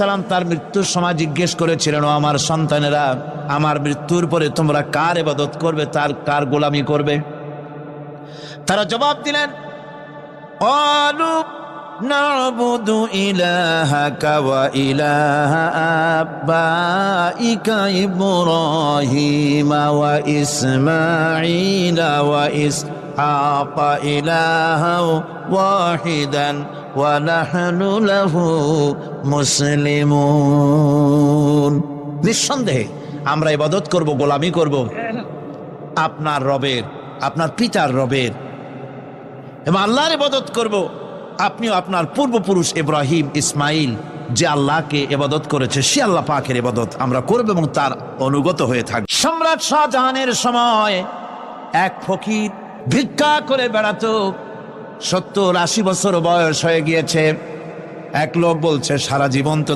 সালাম তার মৃত্যুর সময় জিজ্ঞেস করেছিলেন, ও আমার সন্তানেরা, আমার মৃত্যুর পরে তোমরা কার ইবাদত করবে, কার গোলামি করবে? তারা জবাব দিলেন, ক্বালু না'বুদু ইলাহাকা ওয়া ইলাহা আবাইকা ইব্রাহিমা ওয়া ইসমাঈলা ওয়া ইসহাকা ইলাহাও ওয়াহিদান ওয়া নাহনু লাহু মুসলিমুন। নিঃসন্দেহে আমরা ইবাদত করব, গোলামি করব আপনার রবের, আপনার পিতার রবের, এবং আল্লাহর ইবাদত করব। আপনিও আপনার পূর্বপুরুষ ইব্রাহিম, ইসমাইল যে আল্লাহকে ইবাদত করেছে, সে আল্লাহ পাকের ইবাদত আমরা করব এবং তার অনুগত হয়ে থাকব। সম্রাট শাহজাহানের সময় এক ফকির ভিক্ষা করে বেড়াতো, 70-80 বছর বয়স হয়ে গিয়েছে। এক লোক বলছে, সারা জীবন তো